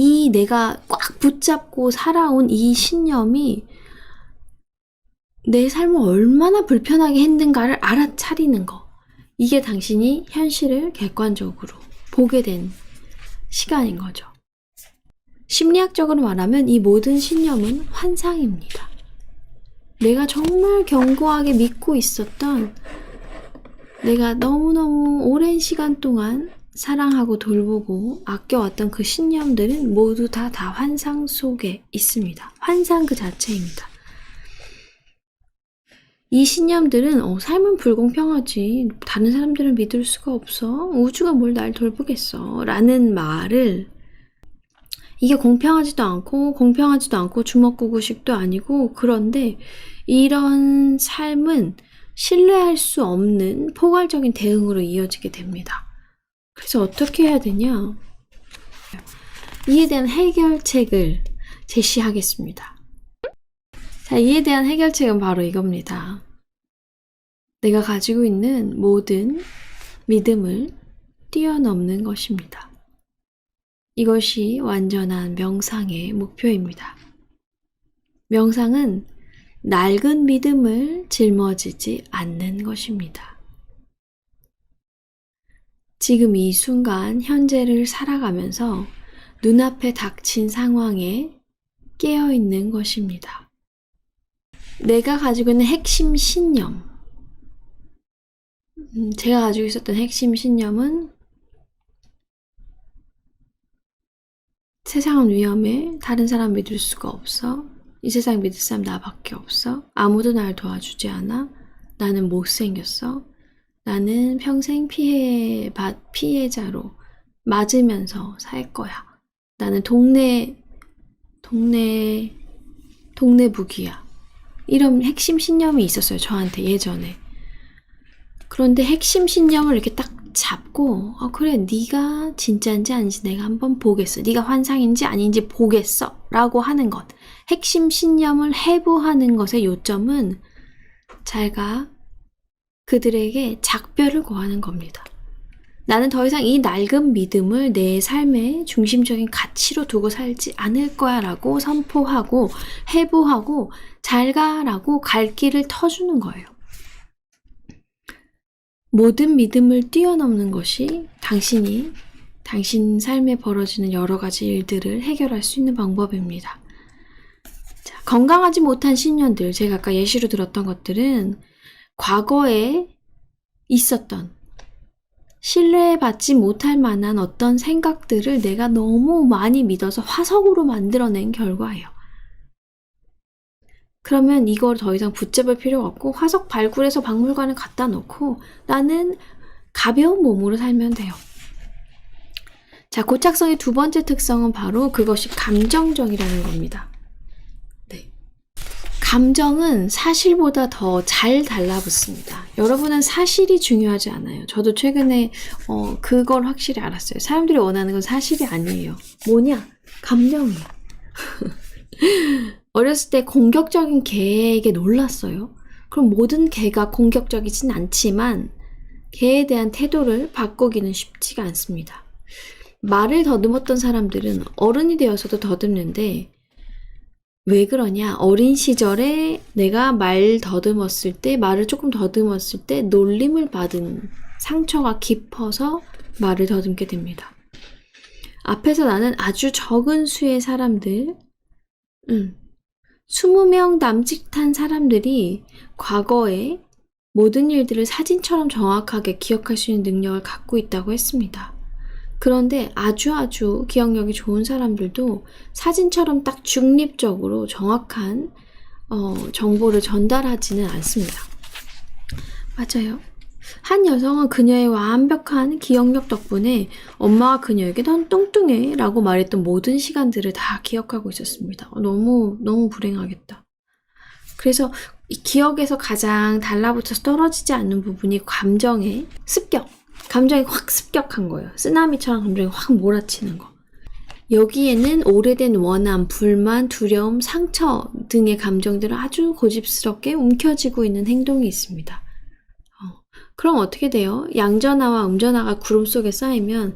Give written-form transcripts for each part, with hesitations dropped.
이 내가 꽉 붙잡고 살아온 이 신념이 내 삶을 얼마나 불편하게 했는가를 알아차리는 거. 이게 당신이 현실을 객관적으로 보게 된 시간인 거죠. 심리학적으로 말하면 이 모든 신념은 환상입니다. 내가 정말 견고하게 믿고 있었던, 내가 너무너무 오랜 시간 동안 사랑하고 돌보고 아껴왔던 그 신념들은 모두 다 환상 속에 있습니다. 환상 그 자체입니다. 이 신념들은 삶은 불공평하지, 다른 사람들은 믿을 수가 없어, 우주가 뭘 날 돌보겠어 라는 말을, 이게 공평하지도 않고 주먹구구식도 아니고, 그런데 이런 삶은 신뢰할 수 없는 포괄적인 대응으로 이어지게 됩니다. 그래서 어떻게 해야 되냐? 이에 대한 해결책을 제시하겠습니다. 자, 이에 대한 해결책은 바로 이겁니다. 내가 가지고 있는 모든 믿음을 뛰어넘는 것입니다. 이것이 완전한 명상의 목표입니다. 명상은 낡은 믿음을 짊어지지 않는 것입니다. 지금 이 순간 현재를 살아가면서 눈앞에 닥친 상황에 깨어있는 것입니다. 내가 가지고 있는 핵심 신념, 제가 가지고 있었던 핵심 신념은 세상은 위험해, 다른 사람 믿을 수가 없어, 이 세상 믿을 사람 나밖에 없어, 아무도 날 도와주지 않아, 나는 못생겼어, 나는 평생 피해자로 맞으면서 살 거야, 나는 동네 북이야. 이런 핵심 신념이 있었어요, 저한테 예전에. 그런데 핵심 신념을 이렇게 딱 잡고, 그래, 네가 진짜인지 아닌지 내가 한번 보겠어, 네가 환상인지 아닌지 보겠어 라고 하는 것, 핵심 신념을 해부하는 것의 요점은 잘가 그들에게 작별을 고하는 겁니다. 나는 더 이상 이 낡은 믿음을 내 삶의 중심적인 가치로 두고 살지 않을 거야 라고 선포하고 해부하고 잘가라고 갈 길을 터주는 거예요. 모든 믿음을 뛰어넘는 것이 당신 삶에 벌어지는 여러 가지 일들을 해결할 수 있는 방법입니다. 자, 건강하지 못한 신념들, 제가 아까 예시로 들었던 것들은 과거에 있었던 신뢰받지 못할 만한 어떤 생각들을 내가 너무 많이 믿어서 화석으로 만들어낸 결과예요. 그러면 이걸 더 이상 붙잡을 필요가 없고 화석 발굴해서 박물관에 갖다 놓고 나는 가벼운 몸으로 살면 돼요. 자, 고착성의 두 번째 특성은 바로 그것이 감정적이라는 겁니다. 네. 감정은 사실보다 더 잘 달라붙습니다. 여러분은 사실이 중요하지 않아요. 저도 최근에 그걸 확실히 알았어요. 사람들이 원하는 건 사실이 아니에요. 뭐냐? 감정이에요. 어렸을 때 공격적인 개에게 놀랐어요. 그럼 모든 개가 공격적이진 않지만 개에 대한 태도를 바꾸기는 쉽지가 않습니다. 말을 더듬었던 사람들은 어른이 되어서도 더듬는데 왜 그러냐? 어린 시절에 내가 말을 조금 더듬었을 때 놀림을 받은 상처가 깊어서 말을 더듬게 됩니다. 앞에서 나는 아주 적은 수의 사람들, 20명 남짓한 사람들이 과거의 모든 일들을 사진처럼 정확하게 기억할 수 있는 능력을 갖고 있다고 했습니다. 그런데 아주 기억력이 좋은 사람들도 사진처럼 딱 중립적으로 정확한 정보를 전달하지는 않습니다. 맞아요. 한 여성은 그녀의 완벽한 기억력 덕분에 엄마가 그녀에게 넌 뚱뚱해 라고 말했던 모든 시간들을 다 기억하고 있었습니다. 너무 불행하겠다. 그래서 이 기억에서 가장 달라붙어서 떨어지지 않는 부분이 감정의 습격. 감정이 확 습격한 거예요. 쓰나미처럼 감정이 확 몰아치는 거. 여기에는 오래된 원함, 불만, 두려움, 상처 등의 감정들을 아주 고집스럽게 움켜쥐고 있는 행동이 있습니다. 그럼 어떻게 돼요? 양전하와 음전하가 구름 속에 쌓이면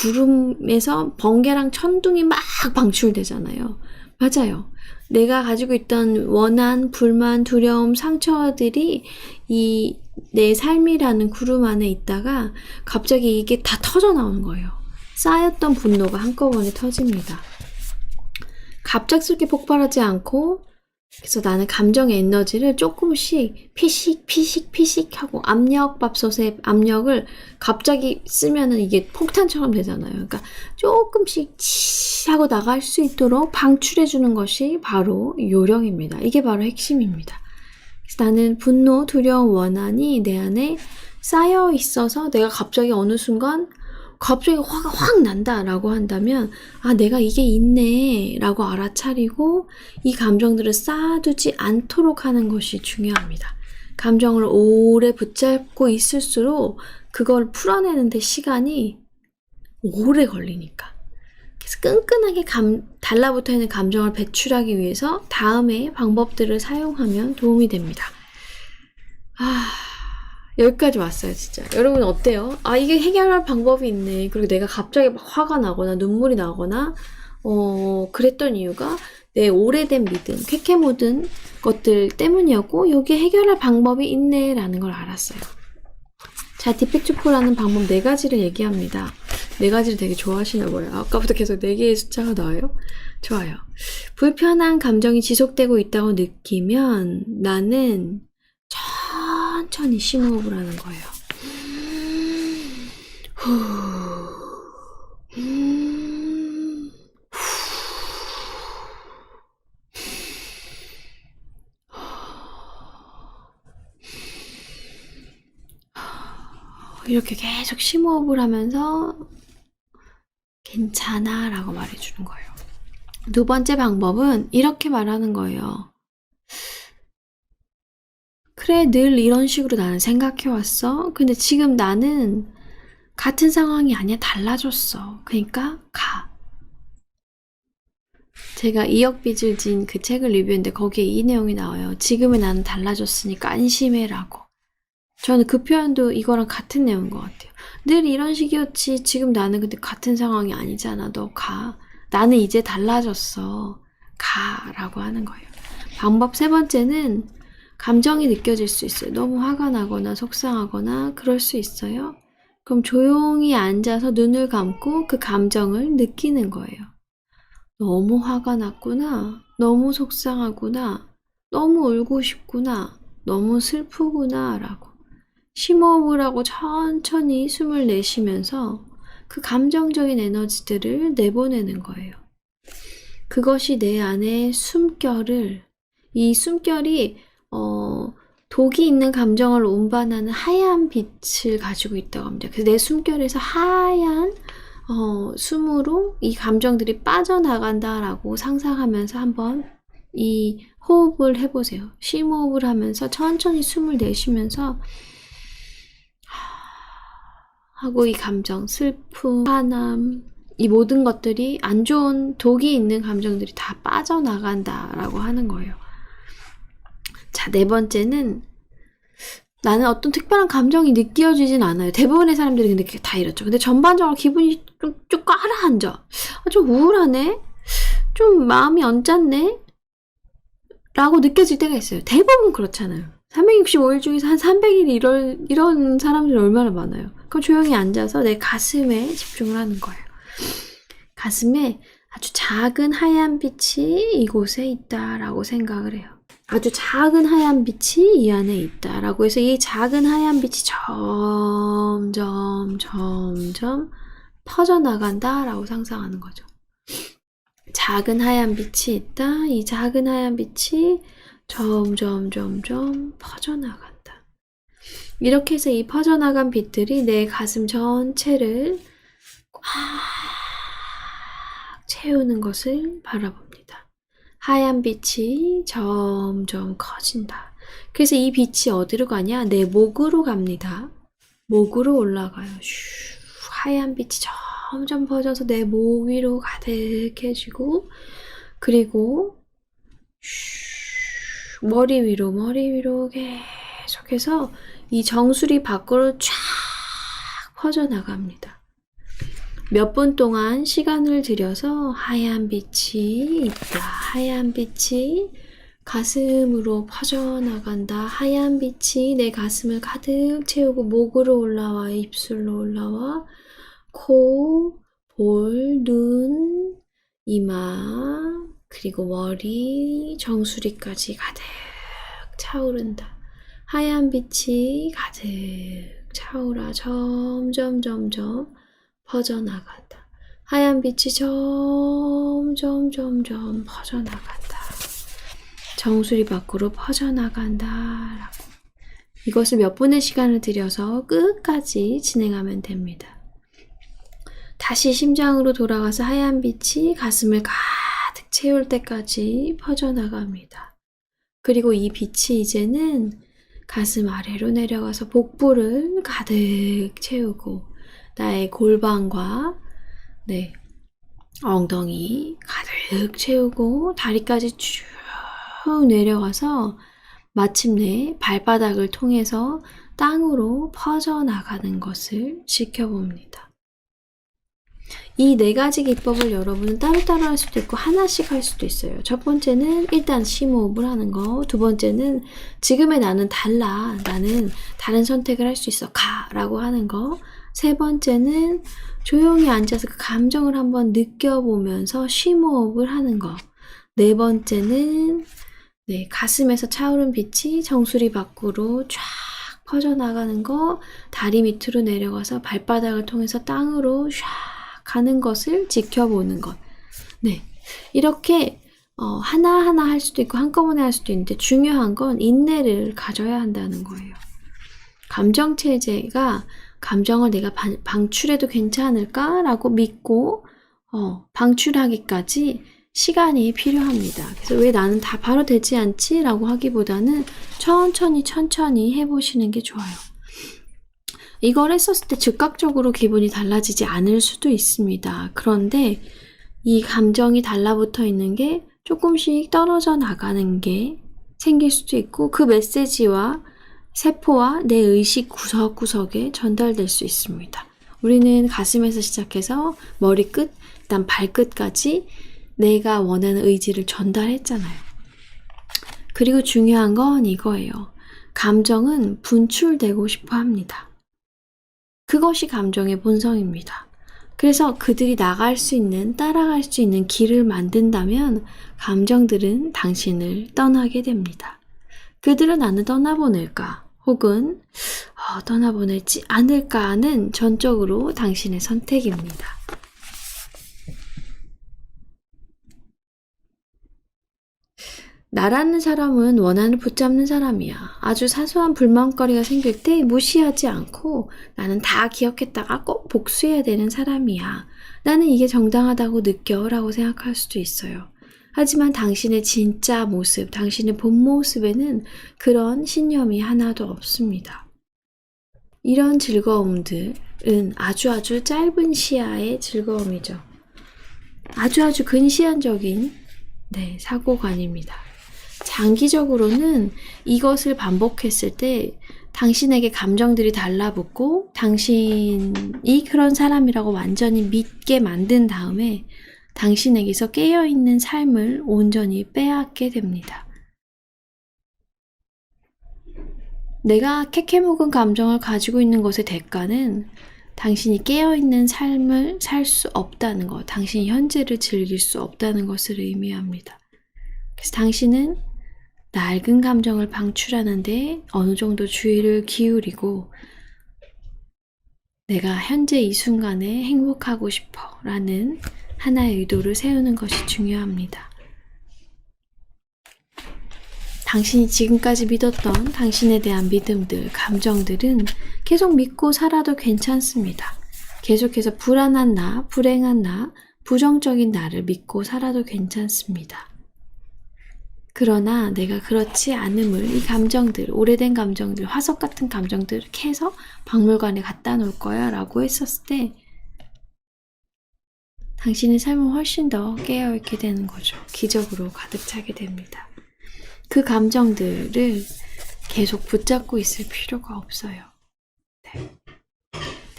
구름에서 번개랑 천둥이 막 방출되잖아요. 맞아요. 내가 가지고 있던 원한, 불만, 두려움, 상처들이 이 내 삶이라는 구름 안에 있다가 갑자기 이게 다 터져 나오는 거예요. 쌓였던 분노가 한꺼번에 터집니다. 갑작스럽게 폭발하지 않고, 그래서 나는 감정의 에너지를 조금씩 피식 하고 압력밥솥의 압력을 갑자기 쓰면은 이게 폭탄처럼 되잖아요. 그러니까 조금씩 치 하고 나갈 수 있도록 방출해 주는 것이 바로 요령입니다. 이게 바로 핵심입니다. 그래서 나는 분노, 두려움, 원한이 내 안에 쌓여 있어서 내가 갑자기 어느 순간 갑자기 화가 확 난다라고 한다면 내가 이게 있네 라고 알아차리고 이 감정들을 쌓아두지 않도록 하는 것이 중요합니다. 감정을 오래 붙잡고 있을수록 그걸 풀어내는데 시간이 오래 걸리니까. 그래서 끈끈하게 달라붙어 있는 감정을 배출하기 위해서 다음의 방법들을 사용하면 도움이 됩니다. 여기까지 왔어요, 진짜. 여러분 어때요? 이게 해결할 방법이 있네. 그리고 내가 갑자기 막 화가 나거나 눈물이 나거나 그랬던 이유가 내 오래된 믿음, 쾌쾌 묻은 것들 때문이었고 여기에 해결할 방법이 있네 라는 걸 알았어요. 자, 디펙트포라는 방법 4가지를 얘기합니다. 4가지를 되게 좋아하시나 봐요. 아까부터 계속 4개의 숫자가 나와요. 좋아요. 불편한 감정이 지속되고 있다고 느끼면 나는 천천히 심호흡을 하는 거예요. 이렇게 계속 심호흡을 하면서 괜찮아 라고 말해주는 거예요. 2번째 방법은 이렇게 말하는 거예요. 그래, 늘 이런 식으로 나는 생각해왔어. 근데 지금 나는 같은 상황이 아니야. 달라졌어. 그러니까 가. 제가 2억 빚을 진 그 책을 리뷰했는데 거기에 이 내용이 나와요. 지금의 나는 달라졌으니까 안심해라고. 저는 그 표현도 이거랑 같은 내용인 것 같아요. 늘 이런 식이었지. 지금 나는 근데 같은 상황이 아니잖아. 너 가. 나는 이제 달라졌어. 가. 라고 하는 거예요. 방법 3번째는 감정이 느껴질 수 있어요. 너무 화가 나거나 속상하거나 그럴 수 있어요. 그럼 조용히 앉아서 눈을 감고 그 감정을 느끼는 거예요. 너무 화가 났구나. 너무 속상하구나. 너무 울고 싶구나. 너무 슬프구나. 라고. 심호흡을 하고 천천히 숨을 내쉬면서 그 감정적인 에너지들을 내보내는 거예요. 그것이 내 안에 이 숨결이 독이 있는 감정을 운반하는 하얀 빛을 가지고 있다고 합니다. 그래서 내 숨결에서 하얀 숨으로 이 감정들이 빠져나간다라고 상상하면서 한번 이 호흡을 해보세요. 심호흡을 하면서 천천히 숨을 내쉬면서 하고 이 감정, 슬픔, 화남, 이 모든 것들이 안 좋은 독이 있는 감정들이 다 빠져나간다라고 하는 거예요. 자, 4번째는 나는 어떤 특별한 감정이 느껴지진 않아요. 대부분의 사람들이 근데 다 이렇죠. 근데 전반적으로 기분이 좀 가라앉아. 좀 우울하네? 좀 마음이 언짢네? 라고 느껴질 때가 있어요. 대부분 그렇잖아요. 365일 중에서 한 300일 이런 사람들이 얼마나 많아요. 그럼 조용히 앉아서 내 가슴에 집중을 하는 거예요. 가슴에 아주 작은 하얀 빛이 이곳에 있다라고 생각을 해요. 아주 작은 하얀 빛이 이 안에 있다라고 해서 이 작은 하얀 빛이 점점 퍼져나간다라고 상상하는 거죠. 작은 하얀 빛이 있다. 이 작은 하얀 빛이 점점 퍼져나간다. 이렇게 해서 이 퍼져나간 빛들이 내 가슴 전체를 꽉 채우는 것을 바라봅니다. 하얀 빛이 점점 커진다. 그래서 이 빛이 어디로 가냐? 내 목으로 갑니다. 목으로 올라가요. 하얀 빛이 점점 퍼져서 내 목 위로 가득해지고, 그리고 머리 위로 계속해서 이 정수리 밖으로 쫙 퍼져나갑니다. 몇 분 동안 시간을 들여서 하얀 빛이 있다. 하얀 빛이 가슴으로 퍼져나간다. 하얀 빛이 내 가슴을 가득 채우고 목으로 올라와, 입술로 올라와, 코, 볼, 눈, 이마, 그리고 머리, 정수리까지 가득 차오른다. 하얀 빛이 가득 차오라 점점 퍼져나간다. 하얀 빛이 점점 퍼져나간다. 정수리 밖으로 퍼져나간다. 라고. 이것을 몇 분의 시간을 들여서 끝까지 진행하면 됩니다. 다시 심장으로 돌아가서 하얀 빛이 가슴을 가득 채울 때까지 퍼져나갑니다. 그리고 이 빛이 이제는 가슴 아래로 내려가서 복부를 가득 채우고 나의 골반과 엉덩이 가득 채우고 다리까지 쭉 내려가서 마침내 발바닥을 통해서 땅으로 퍼져나가는 것을 지켜봅니다. 이 4가지 기법을 여러분은 따로따로 할 수도 있고 하나씩 할 수도 있어요. 첫 번째는 일단 심호흡을 하는 거. 두 번째는 지금의 나는 달라. 나는 다른 선택을 할 수 있어. 가! 라고 하는 거. 세 번째는 조용히 앉아서 그 감정을 한번 느껴보면서 심호흡을 하는 거. 네 번째는 가슴에서 차오른 빛이 정수리 밖으로 쫙 퍼져나가는 거. 다리 밑으로 내려가서 발바닥을 통해서 땅으로 쫙 가는 것을 지켜보는 것. 이렇게 하나하나 할 수도 있고 한꺼번에 할 수도 있는데 중요한 건 인내를 가져야 한다는 거예요. 감정체제가 감정을 내가 방출해도 괜찮을까라고 믿고 방출하기까지 시간이 필요합니다. 그래서 왜 나는 다 바로 되지 않지? 라고 하기보다는 천천히 해보시는 게 좋아요. 이걸 했었을 때 즉각적으로 기분이 달라지지 않을 수도 있습니다. 그런데 이 감정이 달라붙어 있는 게 조금씩 떨어져 나가는 게 생길 수도 있고 그 메시지와 세포와 내 의식 구석구석에 전달될 수 있습니다. 우리는 가슴에서 시작해서 머리끝, 일단 발끝까지 내가 원하는 의지를 전달했잖아요. 그리고 중요한 건 이거예요. 감정은 분출되고 싶어 합니다. 그것이 감정의 본성입니다. 그래서 그들이 나갈 수 있는, 따라갈 수 있는 길을 만든다면 감정들은 당신을 떠나게 됩니다. 그들은 나는 떠나보낼까? 혹은 떠나보내지 않을까는 전적으로 당신의 선택입니다. 나라는 사람은 원한을 붙잡는 사람이야. 아주 사소한 불만거리가 생길 때 무시하지 않고 나는 다 기억했다가 꼭 복수해야 되는 사람이야. 나는 이게 정당하다고 느껴 라고 생각할 수도 있어요. 하지만 당신의 진짜 모습, 당신의 본 모습에는 그런 신념이 하나도 없습니다. 이런 즐거움들은 아주 짧은 시야의 즐거움이죠. 아주 근시안적인 사고관입니다. 장기적으로는 이것을 반복했을 때 당신에게 감정들이 달라붙고 당신이 그런 사람이라고 완전히 믿게 만든 다음에 당신에게서 깨어있는 삶을 온전히 빼앗게 됩니다. 내가 캐캐묵은 감정을 가지고 있는 것의 대가는 당신이 깨어있는 삶을 살 수 없다는 것, 당신이 현재를 즐길 수 없다는 것을 의미합니다. 그래서 당신은 낡은 감정을 방출하는데 어느 정도 주의를 기울이고 내가 현재 이 순간에 행복하고 싶어 라는 하나의 의도를 세우는 것이 중요합니다. 당신이 지금까지 믿었던 당신에 대한 믿음들, 감정들은 계속 믿고 살아도 괜찮습니다. 계속해서 불안한 나, 불행한 나, 부정적인 나를 믿고 살아도 괜찮습니다. 그러나 내가 그렇지 않음을 이 감정들, 오래된 감정들, 화석 같은 감정들을 캐서 박물관에 갖다 놓을 거야 라고 했었을 때 당신의 삶은 훨씬 더 깨어있게 되는 거죠. 기적으로 가득 차게 됩니다. 그 감정들을 계속 붙잡고 있을 필요가 없어요.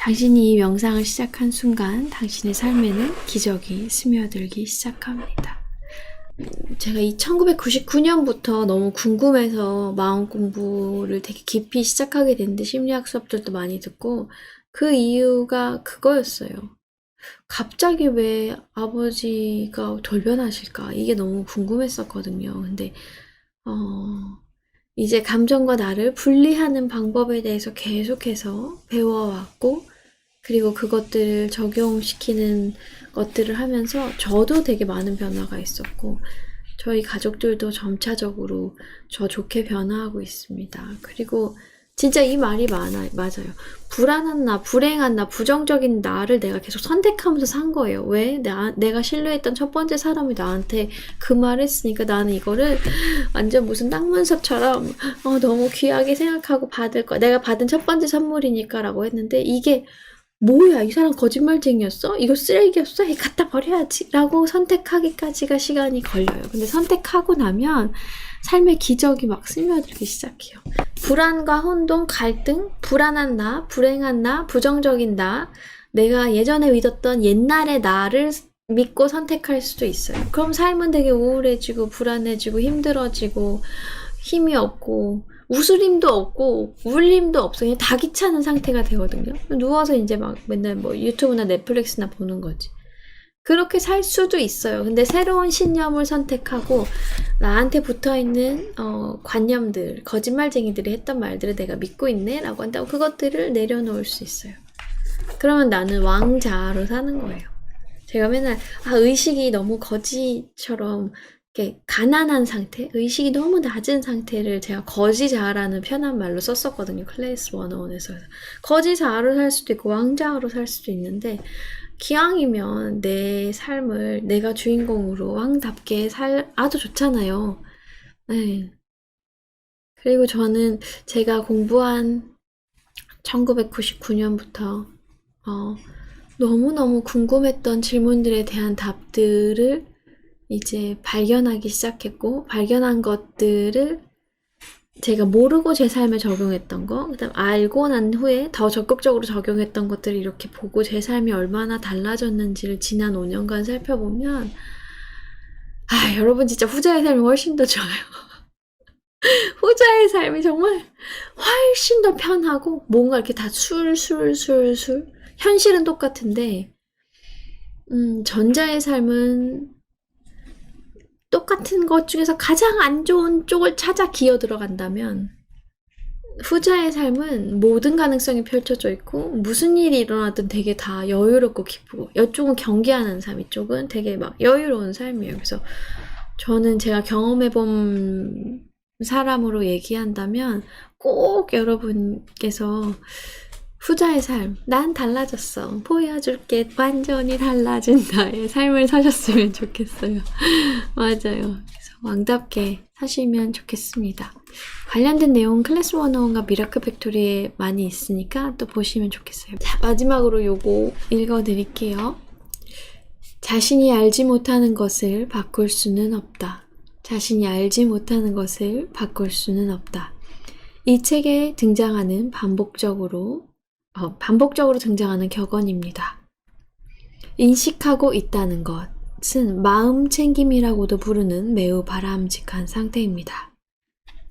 당신이 이 명상을 시작한 순간 당신의 삶에는 기적이 스며들기 시작합니다. 제가 이 1999년부터 너무 궁금해서 마음 공부를 되게 깊이 시작하게 됐는데 심리학 수업들도 많이 듣고 그 이유가 그거였어요. 갑자기 왜 아버지가 돌변하실까? 이게 너무 궁금했었거든요. 근데 이제 감정과 나를 분리하는 방법에 대해서 계속해서 배워왔고 그리고 그것들을 적용시키는 것들을 하면서 저도 되게 많은 변화가 있었고 저희 가족들도 점차적으로 저 좋게 변화하고 있습니다. 그리고 진짜 이 말이 맞아요. 불안한 나, 불행한 나, 부정적인 나를 내가 계속 선택하면서 산 거예요. 왜? 내가 신뢰했던 첫 번째 사람이 나한테 그 말을 했으니까 나는 이거를 완전 무슨 땅문서처럼 너무 귀하게 생각하고 받을 거야. 내가 받은 첫 번째 선물이니까 라고 했는데 이게 뭐야, 이 사람 거짓말쟁이였어? 이거 쓰레기였어? 이 갖다 버려야지 라고 선택하기까지가 시간이 걸려요. 근데 선택하고 나면 삶의 기적이 막 스며들기 시작해요. 불안과 혼동, 갈등, 불안한 나, 불행한 나, 부정적인 나, 내가 예전에 믿었던 옛날의 나를 믿고 선택할 수도 있어요. 그럼 삶은 되게 우울해지고 불안해지고 힘들어지고 힘이 없고 웃을 힘도 없고 울 힘도 없어. 그냥 다 귀찮은 상태가 되거든요. 누워서 이제 막 맨날 뭐 유튜브나 넷플릭스나 보는 거지. 그렇게 살 수도 있어요. 근데 새로운 신념을 선택하고 나한테 붙어있는 관념들, 거짓말쟁이들이 했던 말들을 내가 믿고 있네 라고 한다고 그것들을 내려놓을 수 있어요. 그러면 나는 왕자로 사는 거예요. 제가 맨날 의식이 너무 거지처럼 이렇게 가난한 상태, 의식이 너무 낮은 상태를 제가 거지자라는 편한 말로 썼었거든요. 클래스 101에서. 거지자로 살 수도 있고 왕자로 살 수도 있는데 기왕이면 내 삶을 내가 주인공으로 왕답게 아주 좋잖아요. 네. 그리고 저는 제가 공부한 1999년부터 너무너무 궁금했던 질문들에 대한 답들을 이제 발견하기 시작했고 발견한 것들을 제가 모르고 제 삶에 적용했던 거, 그다음 알고 난 후에 더 적극적으로 적용했던 것들을 이렇게 보고 제 삶이 얼마나 달라졌는지를 지난 5년간 살펴보면 여러분 진짜 후자의 삶이 훨씬 더 좋아요. 후자의 삶이 정말 훨씬 더 편하고 뭔가 이렇게 다 술술술술 현실은 똑같은데 전자의 삶은 똑같은 것 중에서 가장 안 좋은 쪽을 찾아 기어 들어간다면 후자의 삶은 모든 가능성이 펼쳐져 있고 무슨 일이 일어나든 되게 다 여유롭고 기쁘고 이쪽은 경계하는 삶, 이쪽은 되게 막 여유로운 삶이에요. 그래서 저는 제가 경험해본 사람으로 얘기한다면 꼭 여러분께서 후자의 삶, 난 달라졌어, 보여줄게, 완전히 달라진 나의 삶을 사셨으면 좋겠어요. 맞아요. 그래서 왕답게 사시면 좋겠습니다. 관련된 내용 클래스 101과 미라클 팩토리에 많이 있으니까 또 보시면 좋겠어요. 자, 마지막으로 요거 읽어드릴게요. 자신이 알지 못하는 것을 바꿀 수는 없다. 자신이 알지 못하는 것을 바꿀 수는 없다. 이 책에 등장하는 반복적으로 등장하는 격언입니다. 인식하고 있다는 것은 마음 챙김이라고도 부르는 매우 바람직한 상태입니다.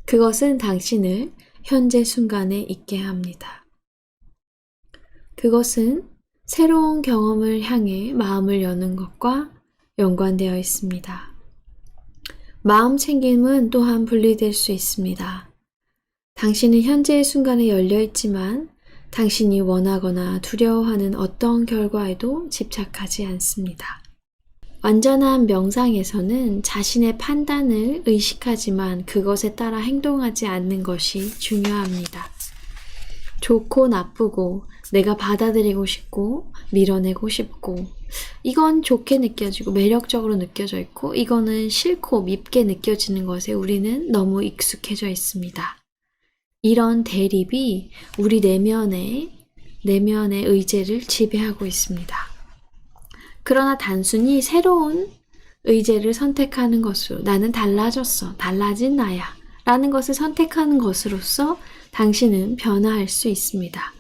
그것은 당신을 현재 순간에 있게 합니다. 그것은 새로운 경험을 향해 마음을 여는 것과 연관되어 있습니다. 마음 챙김은 또한 분리될 수 있습니다. 당신은 현재의 순간에 열려 있지만 당신이 원하거나 두려워하는 어떤 결과에도 집착하지 않습니다. 완전한 명상에서는 자신의 판단을 의식하지만 그것에 따라 행동하지 않는 것이 중요합니다. 좋고 나쁘고 내가 받아들이고 싶고 밀어내고 싶고 이건 좋게 느껴지고 매력적으로 느껴져 있고 이거는 싫고 밉게 느껴지는 것에 우리는 너무 익숙해져 있습니다. 이런 대립이 우리 내면의 의제를 지배하고 있습니다. 그러나 단순히 새로운 의제를 선택하는 것으로 나는 달라졌어, 달라진 나야 라는 것을 선택하는 것으로서 당신은 변화할 수 있습니다.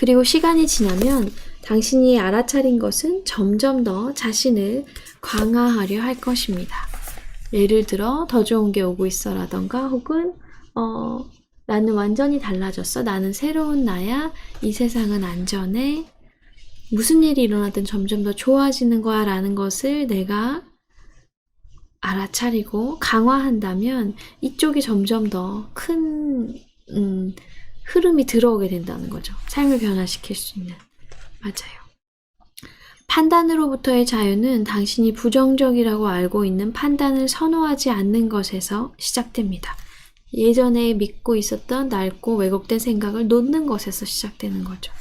그리고 시간이 지나면 당신이 알아차린 것은 점점 더 자신을 강화하려 할 것입니다. 예를 들어 더 좋은 게 오고 있어 라던가 혹은 나는 완전히 달라졌어. 나는 새로운 나야. 이 세상은 안전해. 무슨 일이 일어나든 점점 더 좋아지는 거야 라는 것을 내가 알아차리고 강화한다면 이쪽이 점점 더 큰 흐름이 들어오게 된다는 거죠. 삶을 변화시킬 수 있는. 맞아요. 판단으로부터의 자유는 당신이 부정적이라고 알고 있는 판단을 선호하지 않는 것에서 시작됩니다. 예전에 믿고 있었던 낡고 왜곡된 생각을 놓는 것에서 시작되는 거죠.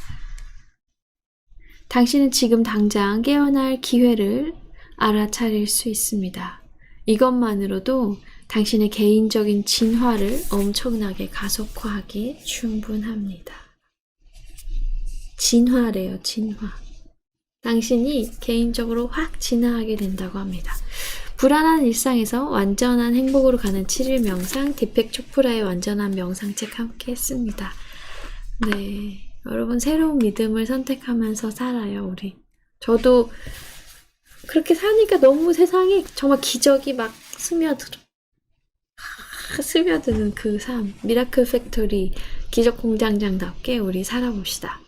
당신은 지금 당장 깨어날 기회를 알아차릴 수 있습니다. 이것만으로도 당신의 개인적인 진화를 엄청나게 가속화하기에 충분합니다. 진화래요, 진화. 당신이 개인적으로 확 진화하게 된다고 합니다. 불안한 일상에서 완전한 행복으로 가는 7일 명상, 디펙 초프라의 완전한 명상책 함께 했습니다. 네, 여러분 새로운 믿음을 선택하면서 살아요, 우리. 저도 그렇게 사니까 너무 세상에 정말 기적이 막 스며드는 그 삶, 미라클 팩토리, 기적 공장장답게 우리 살아봅시다.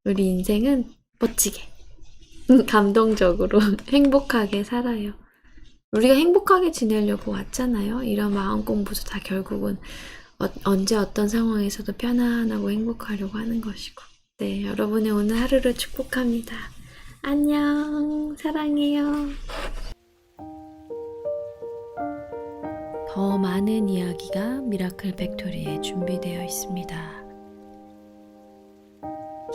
우리 인생은 멋지게, 감동적으로 행복하게 살아요. 우리가 행복하게 지내려고 왔잖아요. 이런 마음 공부도 다 결국은 언제 어떤 상황에서도 편안하고 행복하려고 하는 것이고. 네, 여러분의 오늘 하루를 축복합니다. 안녕, 사랑해요. 더 많은 이야기가 미라클 팩토리에 준비되어 있습니다.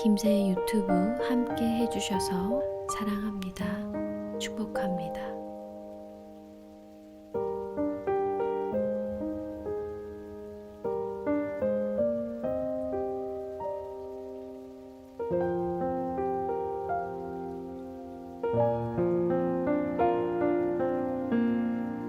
김새의 유튜브 함께 해주셔서 사랑합니다. 축복합니다.